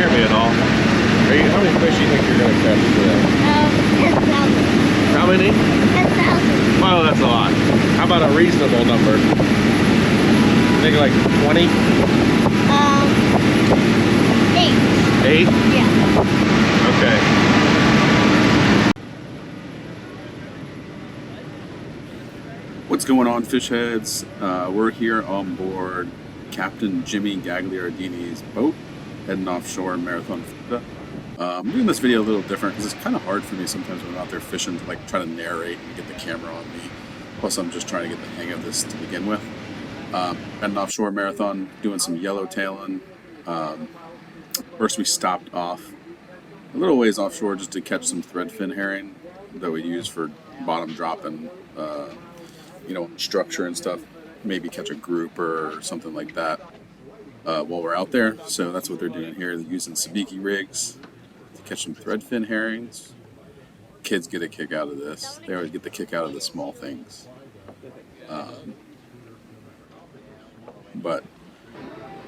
scare me at all. How many fish do you think you're going to catch today? 10,000. How many? 10,000. Oh, that's a lot. How about a reasonable number? Maybe like 20? 8. 8? Yeah. Okay. What's going on, fish heads? We're here on board Captain Jimmy Gagliardini's boat heading offshore in Marathon, Florida. I'm doing this video a little different because it's kind of hard for me sometimes when I'm out there fishing to like try to narrate and get the camera on me. Plus, I'm just trying to get the hang of this to begin with. Heading offshore Marathon, doing some yellowtailing. First, we stopped off a little ways offshore just to catch some threadfin herring that we use for bottom dropping, structure and stuff. Maybe catch a grouper or something like that while we're out there. So that's what they're doing here. They're using sabiki rigs to catch some threadfin herrings. Kids get a kick out of this. They always get the kick out of the small things. But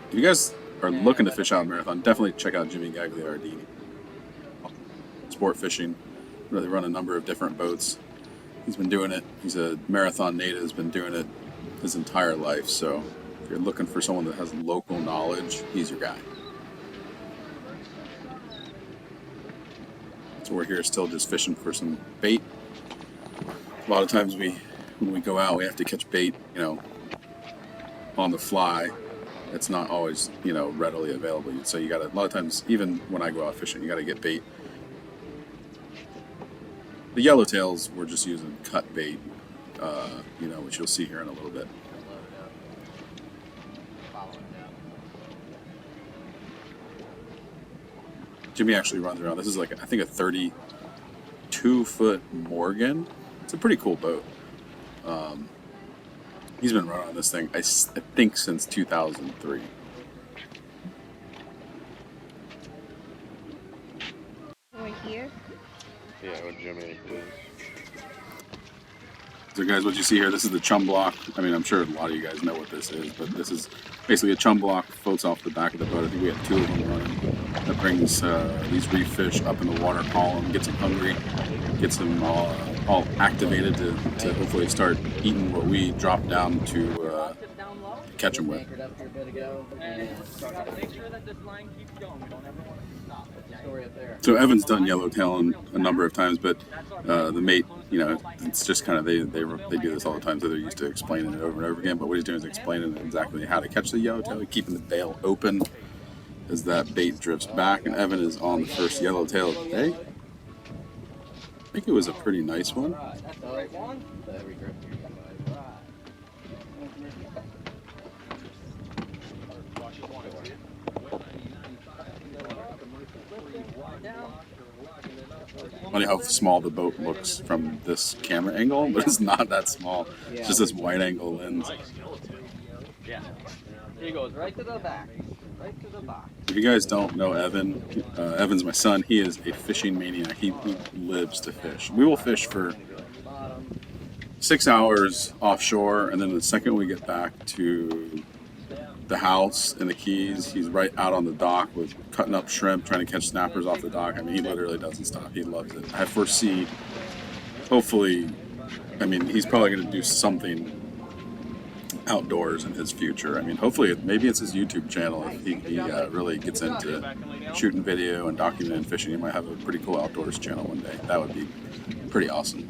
if you guys are looking to fish out in Marathon, definitely check out Jimmy Gagliardini. Sport fishing. They run a number of different boats. He's been doing it. He's a Marathon native. Has been doing it his entire life. So if you're looking for someone that has local knowledge, he's your guy. So we're here still just fishing for some bait. A lot of times when we go out, we have to catch bait, on the fly. It's not always, readily available. So you got to, a lot of times, even when I go out fishing, you got to get bait. The yellowtails, we're just using cut bait, which you'll see here in a little bit. Jimmy actually runs around. This is like, I think, a 32-foot Morgan. It's a pretty cool boat. He's been running on this thing, I think, since 2003. Right here. Yeah, with Jimmy, please. So guys, what you see here, this is the chum block. I mean, I'm sure a lot of you guys know what this is, but this is basically a chum block, floats off the back of the boat. I think we have 2 of them running. That brings these reef fish up in the water column, gets them hungry, gets them all activated to hopefully start eating what we drop down to catch them with. So Evan's done yellowtail a number of times, but the mate, it's just kind of they do this all the time, so they're used to explaining it over and over again. But what he's doing is explaining exactly how to catch the yellowtail, keeping the bail open as that bait drifts back. And Evan is on the first yellowtail of the day. I think it was a pretty nice one. Funny how small the boat looks from this camera angle, but it's not that small. It's just this wide angle lens. Yeah. He goes right to the back. Right to the box. If you guys don't know Evan, Evan's my son. He is a fishing maniac. He lives to fish. We will fish for 6 hours offshore, and then the second we get back to the house in the Keys, he's right out on the dock with cutting up shrimp, trying to catch snappers off the dock. I mean, he literally doesn't stop. He loves it. I foresee, hopefully, he's probably going to do something outdoors in his future. Hopefully, maybe it's his YouTube channel. If he really gets into shooting video and documenting fishing, he might have a pretty cool outdoors channel one day. That would be pretty awesome.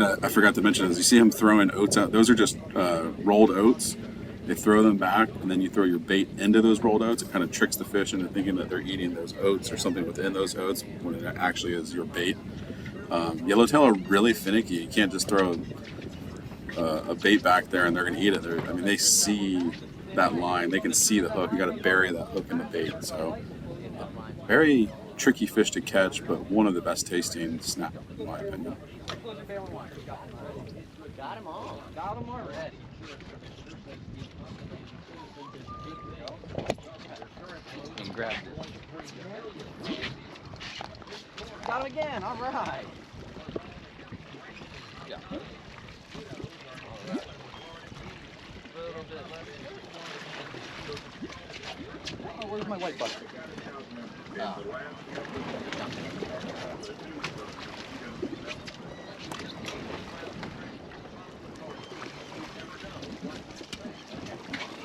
I forgot to mention is you see him throwing oats out. Those are just rolled oats. They throw them back, and then you throw your bait into those rolled oats. It kind of tricks the fish into thinking that they're eating those oats or something within those oats when it actually is your bait. Yellowtail are really finicky. You can't just throw a bait back there and they're going to eat it. They see that line. They can see the hook. You got to bury that hook in the bait. So very tricky fish to catch, but one of the best tasting snap, in my opinion. Got him all. Got him already. And grabbed it. Got him again. All right. Yeah. A little bit left. where's my white bucket? Oh.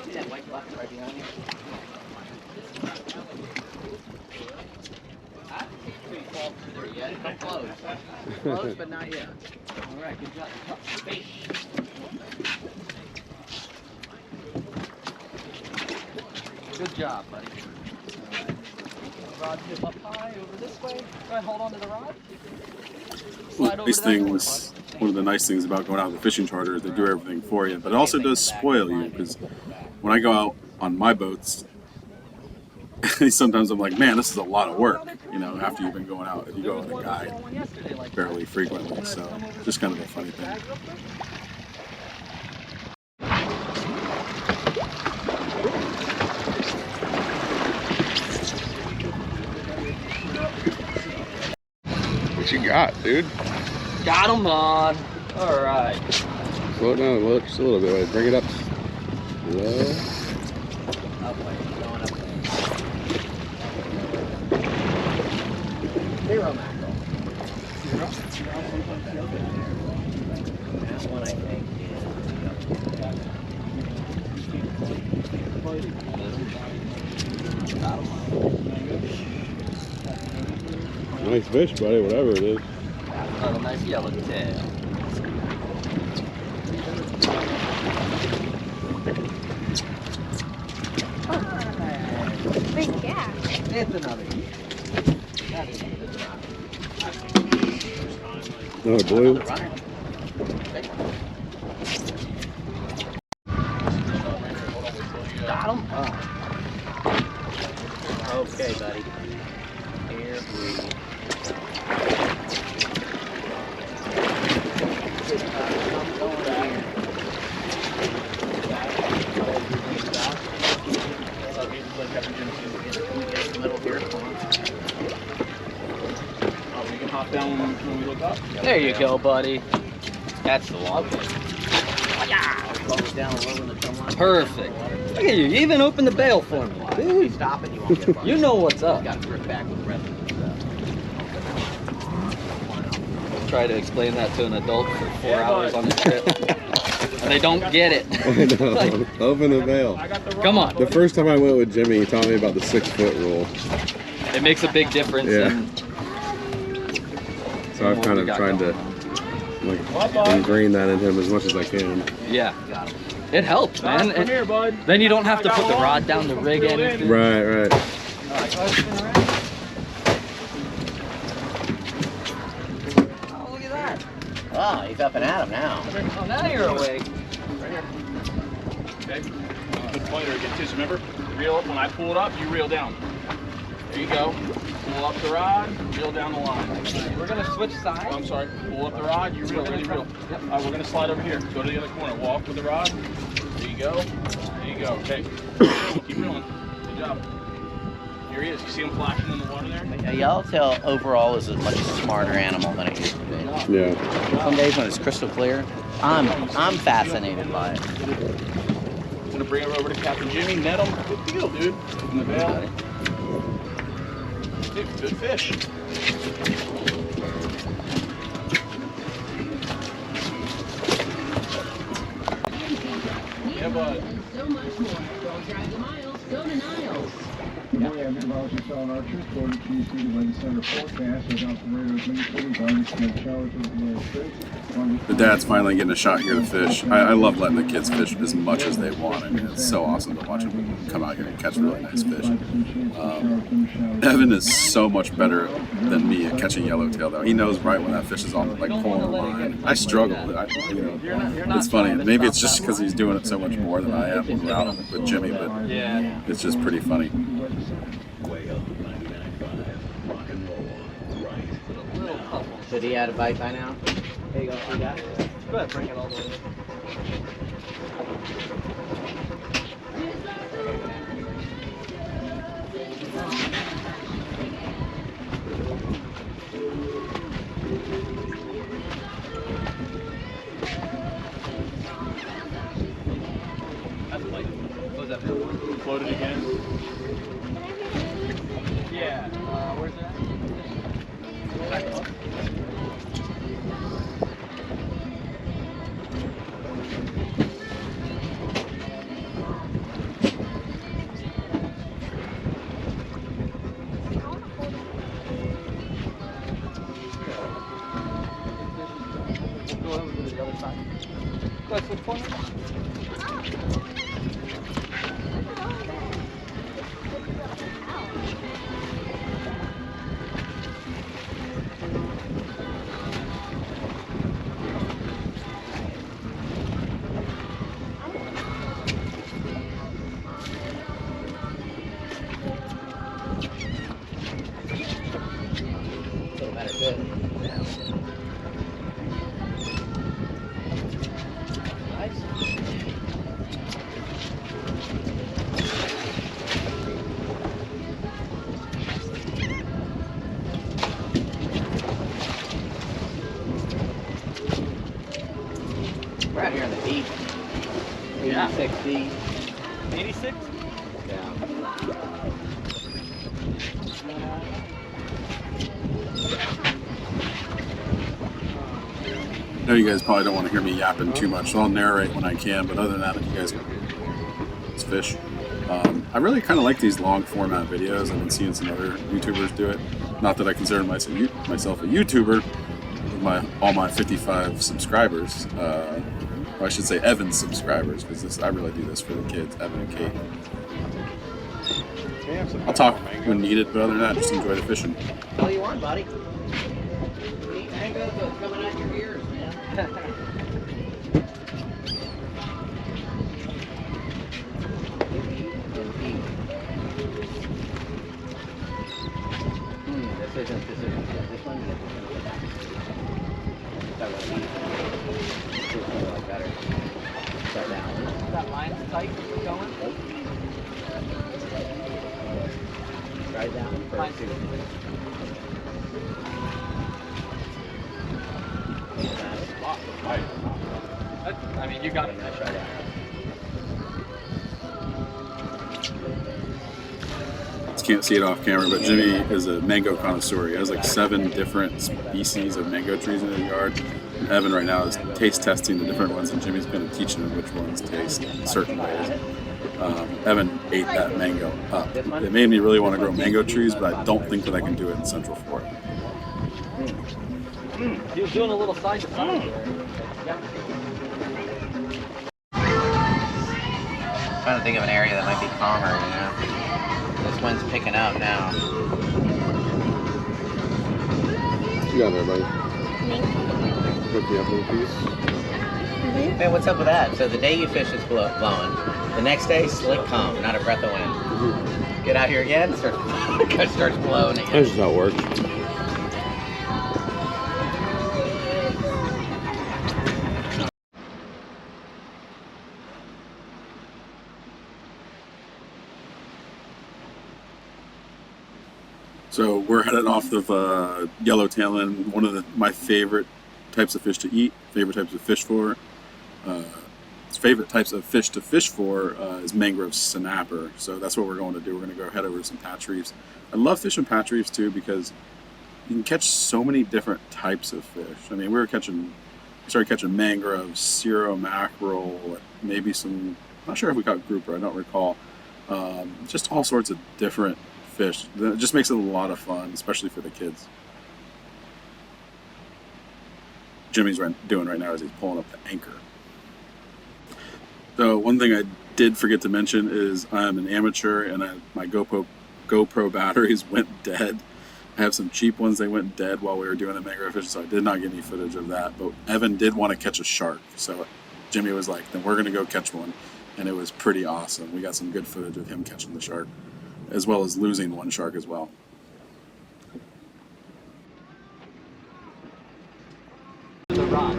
See that white bucket right behind you? I haven't seen you fall through there yet. Come close. Close, but not yet. All right, good job. Good job, buddy. Rod tip up high over this way. Go ahead, hold on to the rod. Slide over Nice to that corner, things. One of the nice things about going out with a fishing charter is they do everything for you, but it also does spoil you because when I go out on my boats, sometimes I'm like, man, this is a lot of work. You know, after you've been going out, if you go with a guide fairly frequently, so just kind of a funny thing. What you got, dude? Got him on. All right. Slow it down just a little bit. Wait, bring it up low. Upway, going up there. 0 mackerel. 0? That one I think is. Got him. Nice fish, buddy, whatever it is. Another nice yellowtail. Big cat. It's another. That is a good one. Another blue. Another runner. Big one. Got him. Oh. Okay, buddy. Here we go. There you go, buddy. That's the one. Perfect. Look at you. You even opened the bail for me. Dude, stop it. You know what's up. Got to grip back with the rest of the Try to explain that to an adult for 4 hours on the trip. And they don't get it. I know. Like, open the veil. Come on. The first time I went with Jimmy, he taught me about the 6-foot rule. It makes a big difference. Yeah. So I've kind of tried to like ingrain that in him as much as I can. Yeah. It helps, man. Come here, bud. Then you don't have to put the rod down the rig end. Right, right. All right, go ahead, spin around. Oh, look at that. Oh, he's up and at him now. Oh, now you're awake. Right here. Okay. Good pointer again, too. So remember, reel up. When I pull it up, you reel down. There you go. Pull up the rod, reel down the line. We're going to switch sides. Oh, I'm sorry. Pull up the rod, you reel, ready, reel. Yep. All right, we're going to slide over here. Go to the other corner. Walk with the rod. There you go. There you go. Okay. Keep reeling. Good job. Here he is. You see him flashing in the water there? A yellowtail overall is a much smarter animal than it used to be. Yeah. Some days when it's crystal clear, I'm fascinated by it. I'm going to bring it over to Captain Jimmy. Net him. Good deal, dude. In the bail. Dude, good fish. Yeah, bud. So much more. Don't drive the miles, go to Niles. Good morning, I'm meteorologist Alan Archer. According to the Weather Center forecast, without the radars indicating unexpected showers in the United States. The dad's finally getting a shot here to fish. I love letting the kids fish as much as they want. I mean, it's so awesome to watch them come out here and catch really nice fish. Evan is so much better than me at catching yellowtail, though. He knows right when that fish is on, like pulling the line. I struggle. It's funny. Maybe it's just because he's doing it so much more than I am when we're out with Jimmy, but it's just pretty funny. Should he add a bite by now? There you go. See that? Go ahead, bring it all the way. That's light. Float it again. Yeah. Where's that? Go over to the other side. Go ahead, flip corner. Doesn't matter, good. Nice. We're out here on the beach. Yeah. 86 feet. 86? Yeah. I know you guys probably don't want to hear me yapping too much, so I'll narrate when I can, but other than that, you guys can let's fish. I really kind of like these long format videos. I've been seeing some other YouTubers do it. Not that I consider myself a YouTuber with all my 55 subscribers. Or I should say Evan's subscribers, because I really do this for the kids, Evan and Kate. I'll talk when needed, but other than that, just enjoy the fishing. All you want, buddy. Neat mangoes are coming out your ears, man. This isn't this one. That one. This one like better. Start down. That line's tight. Going. Right down. First. I mean, you got it. Nice right out. Can't see it off camera, but Jimmy is a mango connoisseur. He has like 7 different species of mango trees in his yard. And Evan right now is taste testing the different ones, and Jimmy's been teaching him which ones taste certain ways. Evan ate that mango up. It made me really want to grow mango trees, but I don't think that I can do it in Central Florida. He was doing a little side to side there. Yeah. Trying to think of an area that might be calmer, you know. This wind's picking up now. You got there, buddy. Hook me up a little piece. Hey, what's up with that? So the day you fish, it's blowing. The next day, slick calm, not a breath of wind. Get out here again, it starts blowing again. That's just how it works. So we're headed off of Yellowtail, and one of my favorite types of fish to eat, favorite types of fish for, favorite types of fish to fish for is mangrove snapper. So that's what we're going to do. We're going to go head over to some patch reefs. I love fishing patch reefs too because you can catch so many different types of fish. I mean, we started catching mangrove, cirro mackerel, maybe some, not sure if we caught grouper, I don't recall. Just all sorts of different fish. It just makes it a lot of fun, especially for the kids. Jimmy's doing right now is he's pulling up the anchor. So one thing I did forget to mention is I'm an amateur, and my GoPro batteries went dead. I have some cheap ones, they went dead while we were doing the mangrove fishing, so I did not get any footage of that. But Evan did want to catch a shark, so Jimmy was like, then we're going to go catch one. And it was pretty awesome. We got some good footage of him catching the shark, as well as losing one shark as well. The rod.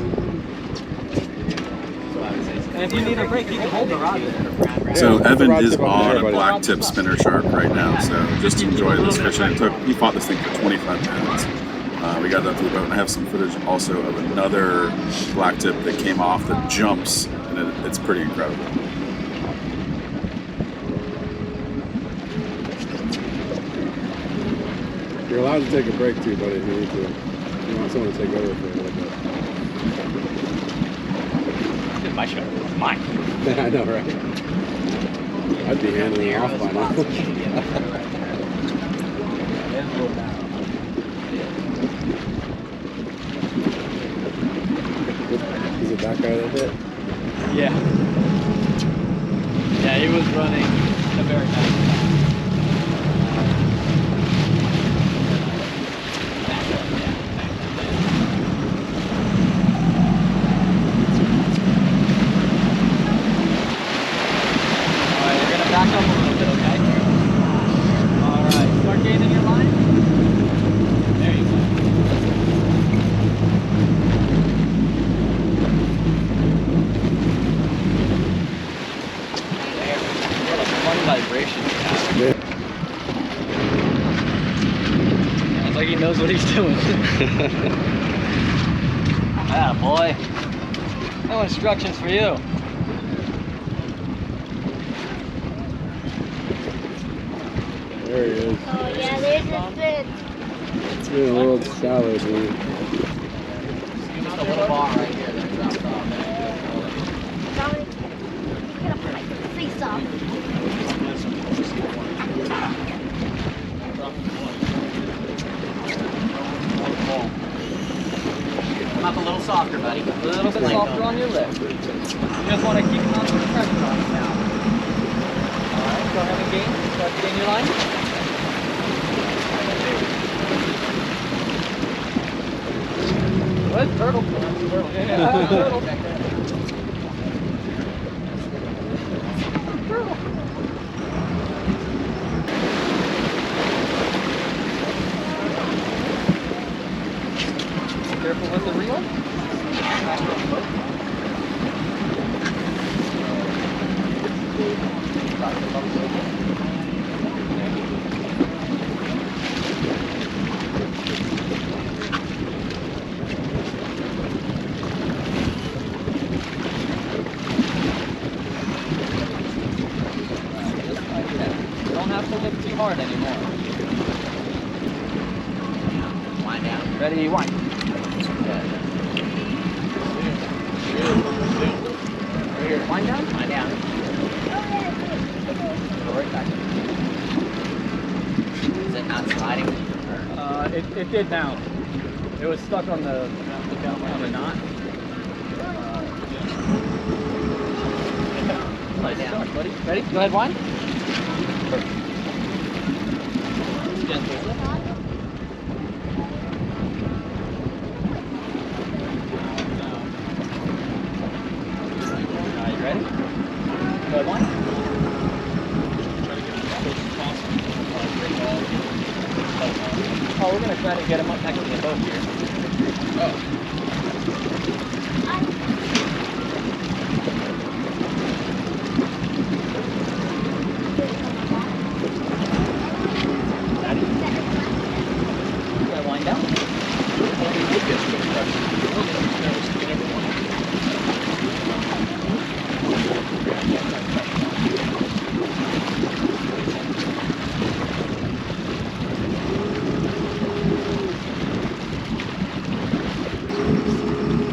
And if you need a break, you can hold the rod there. So Yeah, Evan the is rod tip over on there, a buddy. black tip spinner shark right now, so just enjoy this fishing. He fought this thing for 25 minutes. We got it up to the boat, and I have some footage also of another black tip that came off that jumps, and it's pretty incredible. allowed to take a break too, buddy, if you need to. You want someone to take over for a little bit. This is my show. It's mine. I know, right? I'd be handing it off by now. Is it that guy that hit? Yeah. Yeah, he was running a very nice time. Alright, we're gonna back up a little bit, okay? Alright, start gaining your line. There you go. Fun vibration you have. Yeah, it's like he knows what he's doing. Ah, boy. No instructions for you. There he is. Oh yeah, there's a fin. It's been a little shallow, dude. Just a little bar right here that drops off. Dominic, get up my face off. Come up a little softer, buddy. A little bit softer on your lip. You just want to keep constant pressure on it now. Alright, go ahead and gain. Start to gain your line. Good, turtle. Yeah, turtle. Careful with the reel. Don't have to lift too hard anymore. Wind down. Ready, wind. Wind down. Wind down. Go right back. Is it not sliding? It did now. It was stuck on the knot. Wind down. Buddy. Ready? Go ahead, wind. Perfect. Gentle. Are you ready? Go ahead, wind. Oh, we're gonna try to get him up next to the boat here. Wind down.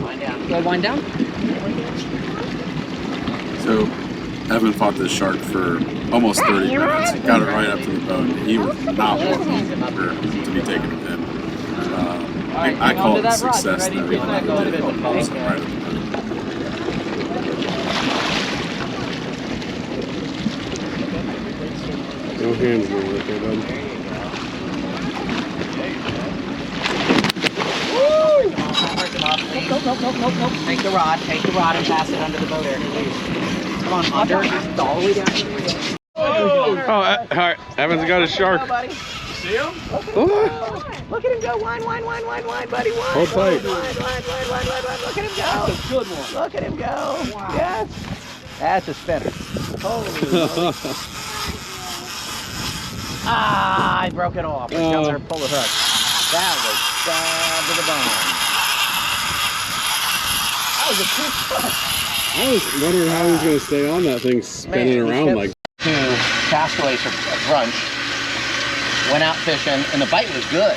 Wind down. Go ahead, wind down. So Evan fought this shark for almost 30 minutes. Got it right up to the boat. He was not wanting to be taken with him. I call it a success that we did almost right at the boat. No hands there, okay, bud? Nope. Take the rod and pass it under the boat area, please. Come on, under, just all the way down to the reel. Oh, all right. Evan's got a shark. See him? Look at him go, wind, buddy, wind. Hold tight. Wind. Look at him go. That's a good one. Look at him go. Wow. Yes. That's a spinner. I broke it off. Let's go there and pull the hook. That was bad to the bone. That was a quick hook. I was wondering how he was going to stay on that thing spinning around like. Two castaways for a brunch. Went out fishing, and the bite was good.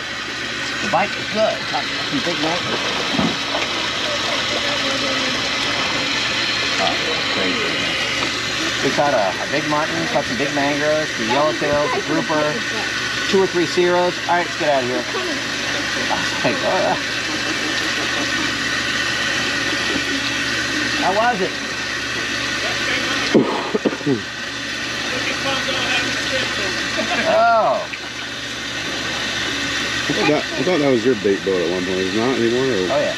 The bite was good. Caught some big mangroves. Oh, crazy. We caught a big martin, caught some big mangroves, the yellowtails, the grouper, 2 or 3 ceros. All right, let's get out of here. How was it? Oh. I thought that was your bait boat at one point. It's not anymore? Or? Oh, yeah.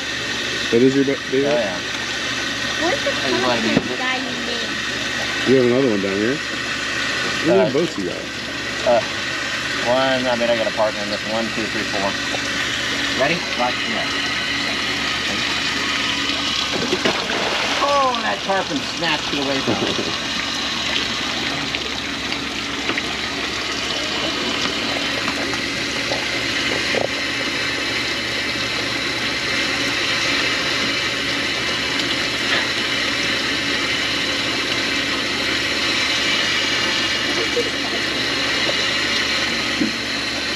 That is your bait boat? Oh, yeah. Where's the Hey, you wanna use it? guy you named? You have another one down here? How many boats you got? One, I mean, I got a partner in this. 1, 2, 3, 4. Ready? Watch the net. Oh, that tarpon snatched it away from me.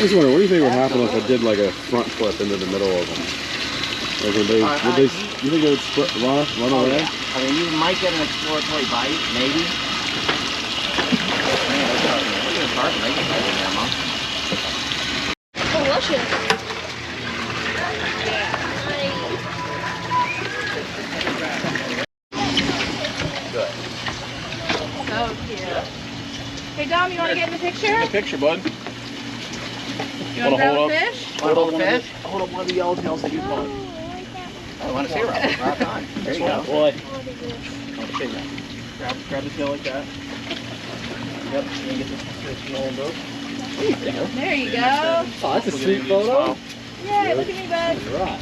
I was wondering, what do you think would happen if I did like a front flip into the middle of them? Like would they, you think they would run Oh, away? yeah. I mean, you might get an exploratory bite, maybe. Man, look at the tarpon. They get better than them, huh? Delicious. Good. So cute. Hey Dom, you want to get in the picture? Get in the picture, bud. You want to grab hold a up? fish? Want to hold the fish? Hold up one of the yellowtails that you caught. I want to see rock on. There you go. Boy. Grab the tail like that. Yep. And get this fish in the whole boat. There you go. Oh, that's a sweet photo. Yay, look at me, bud. Right.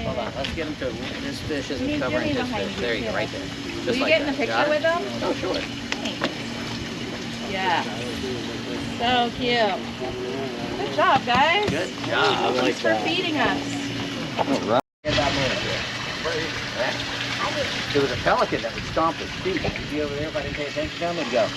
Hold on. Let's get him to. This fish You isn't need covering Jimmy his behind fish. you, There you go, too. right there. Will Just you like get in the that. picture Got it? with them? Oh, sure. Yeah. So cute. Good job, guys. Good job. Thanks for feeding us. Right. Get that manager. There was a pelican that would stomp his feet. He'd be over there if I didn't pay attention to him. He'd go.